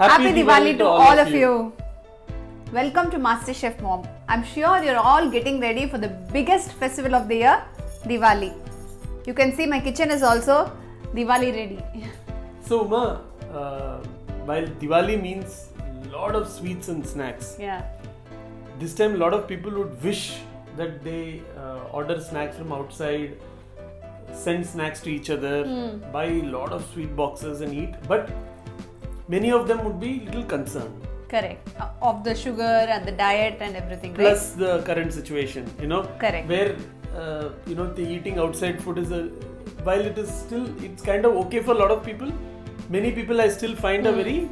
Happy Diwali to all of you. Welcome to MasterChef Mom. I'm sure you're all getting ready for the biggest festival of the year, Diwali. You can see my kitchen is also Diwali ready. So Uma, while Diwali means lot of sweets and snacks, Yeah. this time a lot of people would wish that they order snacks from outside, send snacks to each other, buy a lot of sweet boxes and eat. But many of them would be little concerned. Correct. Of the sugar and the diet and everything, right? Plus the current situation, Correct. where the eating outside food is while it is still, it's kind of okay for a lot of people. Many people I still find are very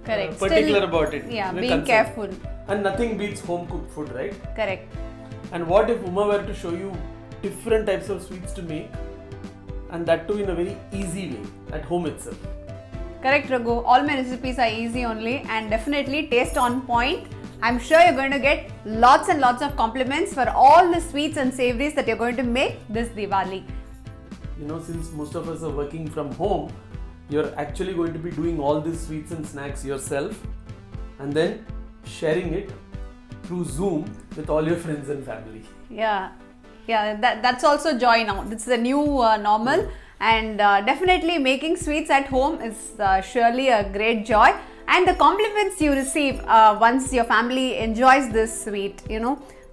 Correct. particular Still, about it. Yeah, They're being concerned. careful. And nothing beats home cooked food, right? Correct. And what if Uma were to show you different types of sweets to make, and that too in a very easy way at home itself? Correct, Raghu. All my recipes are easy only and definitely taste on point. I'm sure you're going to get lots and lots of compliments for all the sweets and savories that you're going to make this Diwali. Since most of us are working from home, you're actually going to be doing all these sweets and snacks yourself and then sharing it through Zoom with all your friends and family. Yeah, that's also joy now. This is the new normal, and definitely making sweets at home is surely a great joy. And the compliments you receive once your family enjoys this sweet,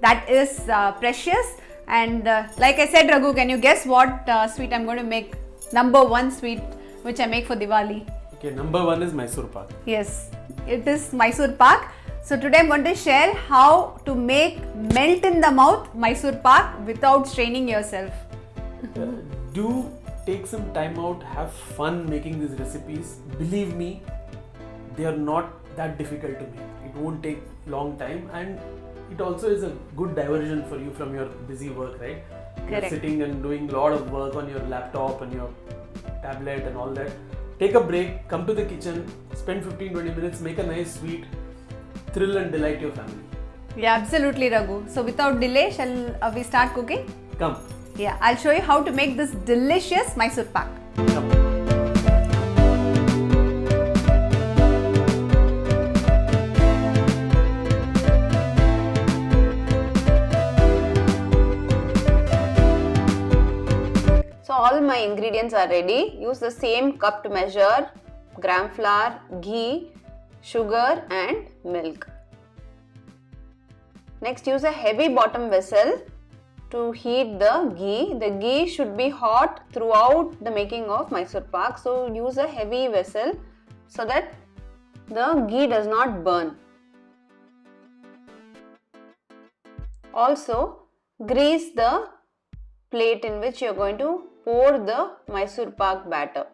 that is precious. And like I said, Raghu, can you guess what sweet I'm going to make? Number one sweet which I make for Diwali. Okay, number one is Mysore Pak. Yes, it is Mysore Pak. So today I'm going to share how to make melt in the mouth Mysore Pak without straining yourself. Do take some time out, have fun making these recipes. Believe me, they are not that difficult to make. It won't take long time, and it also is a good diversion for you from your busy work, right? You're Correct. sitting and doing a lot of work on your laptop and your tablet and all that. Take a break, come to the kitchen, spend 15-20 minutes, make a nice sweet, thrill and delight your family. Yeah, absolutely, Raghu. So without delay, shall we start cooking? Come. Yeah, I'll show you how to make this delicious Mysore Pak. Come. So all my ingredients are ready. Use the same cup to measure gram flour, ghee, sugar and milk. Next, use a heavy bottom vessel to heat the ghee. The ghee should be hot throughout the making of Mysore Pak. So use a heavy vessel so that the ghee does not burn. Also, grease the plate in which you are going to pour the Mysore Pak batter,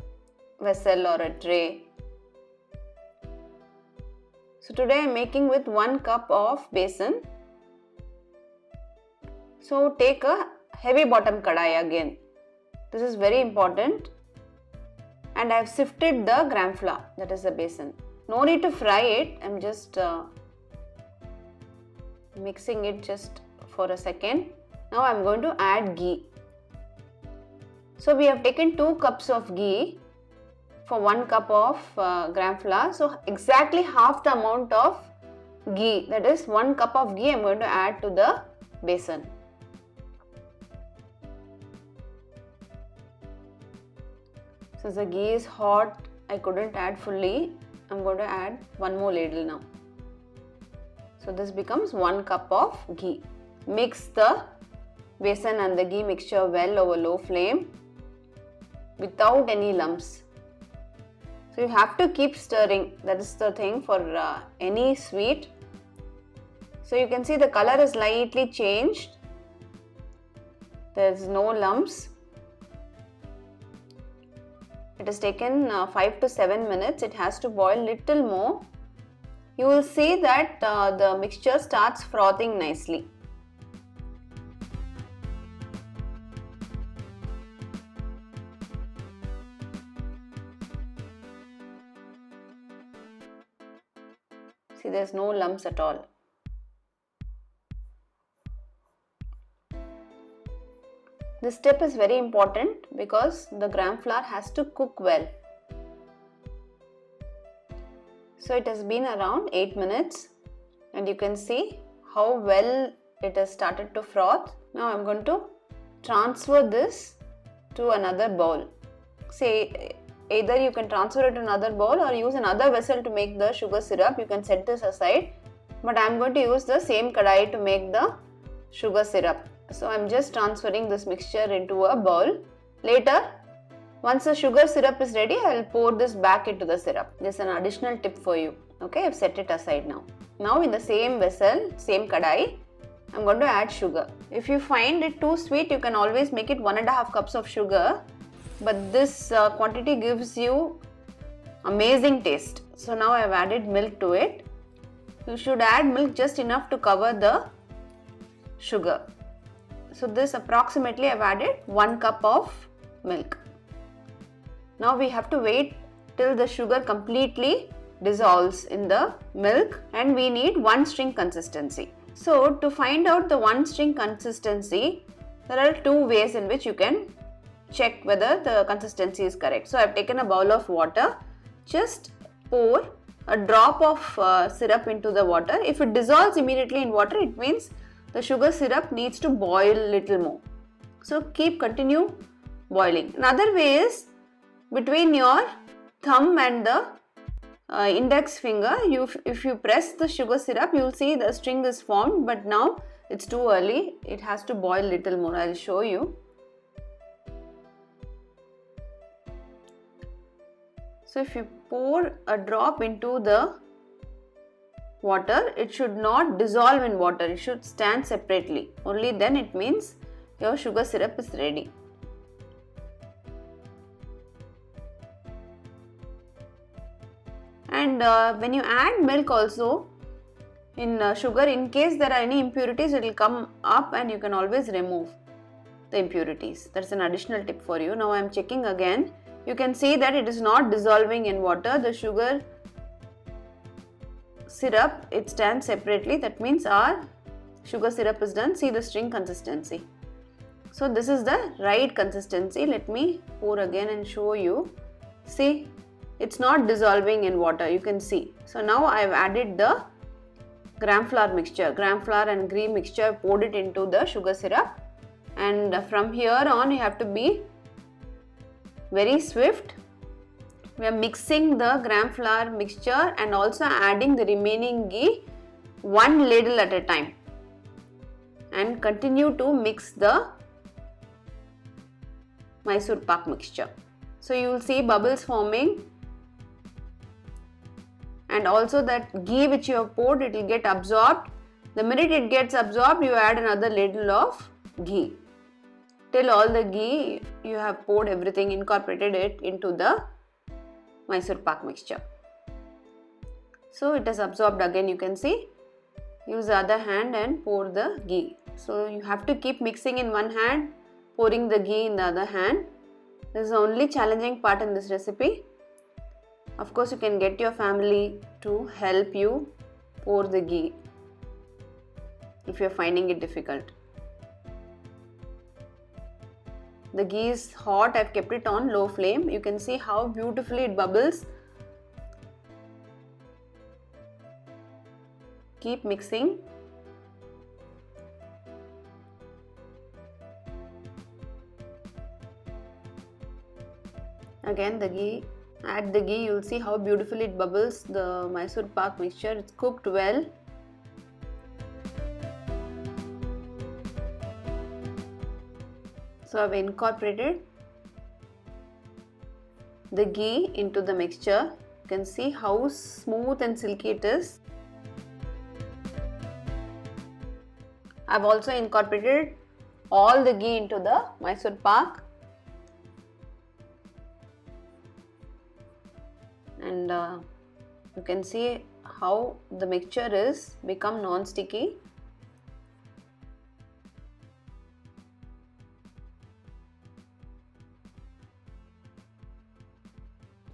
vessel or a tray. So today I am making with 1 cup of besan. So take a heavy bottom kadai again. This is very important. And I have sifted the gram flour, that is the besan. No need to fry it. I am just mixing it just for a second. Now I am going to add ghee. So we have taken 2 cups of ghee for 1 cup of gram flour. So exactly half the amount of ghee, that is 1 cup of ghee, I am going to add to the besan. Since the ghee is hot, I couldn't add fully. I am going to add 1 more ladle now. So this becomes 1 cup of ghee. Mix the besan and the ghee mixture well over low flame without any lumps. So you have to keep stirring. That is the thing for any sweet. So you can see the color is slightly changed. There is no lumps. It has taken 5 to 7 minutes. It has to boil little more. You will see that the mixture starts frothing nicely. See, there's no lumps at all. This step is very important because the gram flour has to cook well. So it has been around 8 minutes and you can see how well it has started to froth. Now I'm going to transfer this to another bowl. Say either you can transfer it to another bowl or use another vessel to make the sugar syrup. You can set this aside, but I'm going to use the same kadai to make the sugar syrup. So I'm just transferring this mixture into a bowl. Later, once the sugar syrup is ready, I'll pour this back into the syrup. Just an additional tip for you. Okay, I've set it aside now. Now in the same vessel, same kadai, I'm going to add sugar. If you find it too sweet, you can always make it 1.5 cups of sugar. But this quantity gives you amazing taste. So now I've added milk to it. You should add milk just enough to cover the sugar. So this approximately I've added 1 cup of milk. Now we have to wait till the sugar completely dissolves in the milk and we need 1 string consistency. So to find out the 1 string consistency, there are 2 ways in which you can check whether the consistency is correct. So I've taken a bowl of water, just pour a drop of syrup into the water. If it dissolves immediately in water, it means the sugar syrup needs to boil little more. So continue boiling. Another way is between your thumb and the index finger, if you press the sugar syrup, you'll see the string is formed, but now it's too early. It has to boil little more. I'll show you. So if you pour a drop into the water, it should not dissolve in water. It should stand separately. Only then it means your sugar syrup is ready. And when you add milk also in sugar, in case there are any impurities, it will come up and you can always remove the impurities. That's an additional tip for you. Now I am checking again. You can see that it is not dissolving in water. The sugar syrup, it stands separately. That means our sugar syrup is done. See the string consistency. So this is the right consistency. Let me pour again and show you. See, it's not dissolving in water. You can see. So now I have added the gram flour mixture. Gram flour and ghee mixture, poured it into the sugar syrup. And from here on, you have to be very swift. We are mixing the gram flour mixture and also adding the remaining ghee 1 ladle at a time, and continue to mix the Mysore pak mixture. So you will see bubbles forming, and also that ghee which you have poured, it will get absorbed. The minute it gets absorbed, you add another ladle of ghee. Till all the ghee you have poured everything, incorporated it into the Mysore pak mixture. So it is absorbed again, you can see. Use the other hand and pour the ghee. So you have to keep mixing in one hand, pouring the ghee in the other hand. This is the only challenging part in this recipe. Of course, you can get your family to help you pour the ghee if you are finding it difficult. The ghee is hot. I've kept it on low flame. You can see how beautifully it bubbles. Keep mixing. Again the ghee. Add the ghee. You'll see how beautifully it bubbles. The Mysore pak mixture, it's cooked well. So I've incorporated the ghee into the mixture. You can see how smooth and silky it is. I've also incorporated all the ghee into the Mysore pak. And you can see how the mixture is become non-sticky.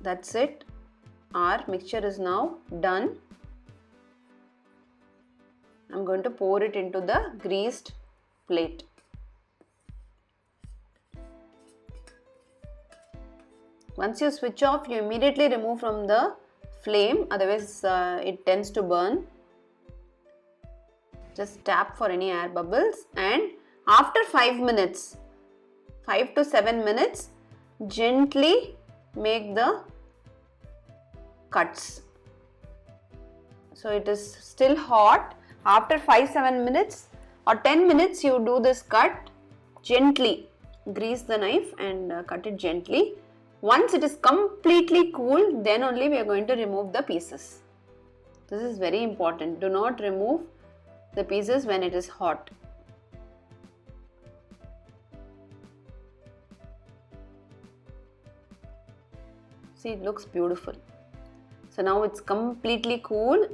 That's it. Our mixture is now done. I'm going to pour it into the greased plate. Once you switch off, you immediately remove from the flame, otherwise it tends to burn. Just tap for any air bubbles, and after 5 minutes, 5 to 7 minutes, gently make the cuts. So it is still hot. After 5-7 minutes or 10 minutes, you do this cut gently. Grease the knife and cut it gently. Once it is completely cool, then only we are going to remove the pieces. This is very important. Do not remove the pieces when it is hot. See, it looks beautiful. So now it's completely cool,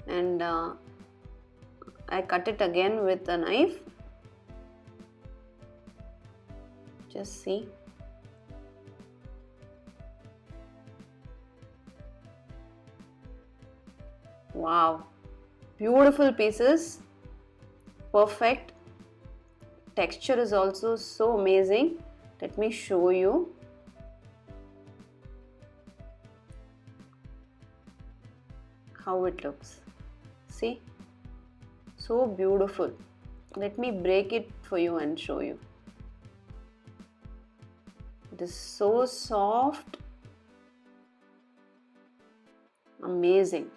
and I cut it again with a knife. Just see. Wow, beautiful pieces, perfect. Texture is also so amazing. Let me show you. How it looks. See, so beautiful. Let me break it for you and show you. It is so soft, amazing.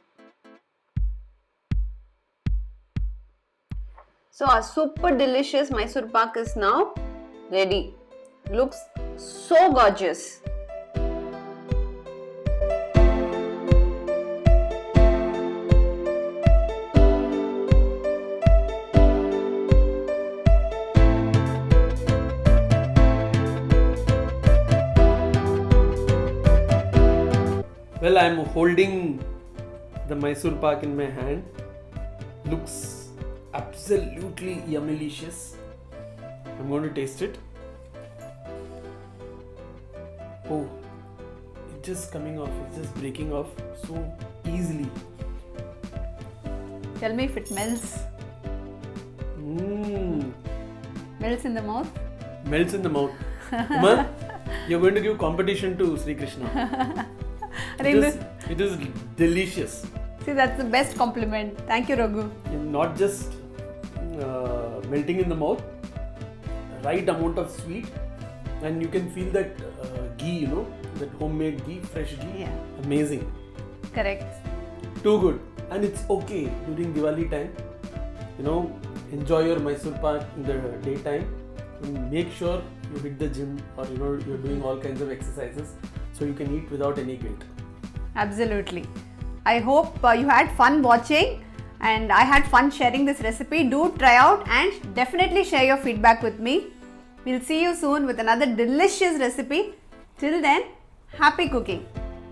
So our super delicious Mysore Pak is now ready. Looks so gorgeous. Well, I am holding the Mysore Pak in my hand. Looks absolutely yummylicious. I'm going to taste it. Oh, it's just coming off. It's just breaking off so easily. Tell me if it melts. Melts in the mouth? Melts in the mouth. Uma, you're going to give competition to Sri Krishna. It is delicious. See, that's the best compliment. Thank you, Raghu. Not just melting in the mouth, right amount of sweet, and you can feel that ghee, that homemade ghee, fresh ghee. Yeah. Amazing. Correct. Too good. And it's okay during Diwali time. Enjoy your Mysore Pak in the daytime. And make sure you hit the gym, or you're doing all kinds of exercises, so you can eat without any guilt. Absolutely. I hope you had fun watching, and I had fun sharing this recipe. Do try out and definitely share your feedback with me. We'll see you soon with another delicious recipe. Till then, happy cooking.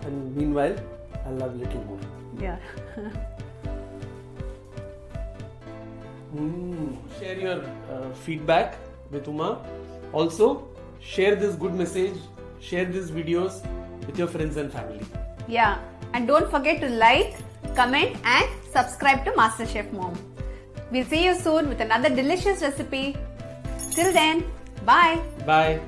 And meanwhile, I'll love little more. Yeah. Share your feedback with Uma. Also, share this good message, share these videos with your friends and family. Yeah. And don't forget to like, comment and subscribe to MasterChef Mom. We'll see you soon with another delicious recipe. Till then, bye. Bye.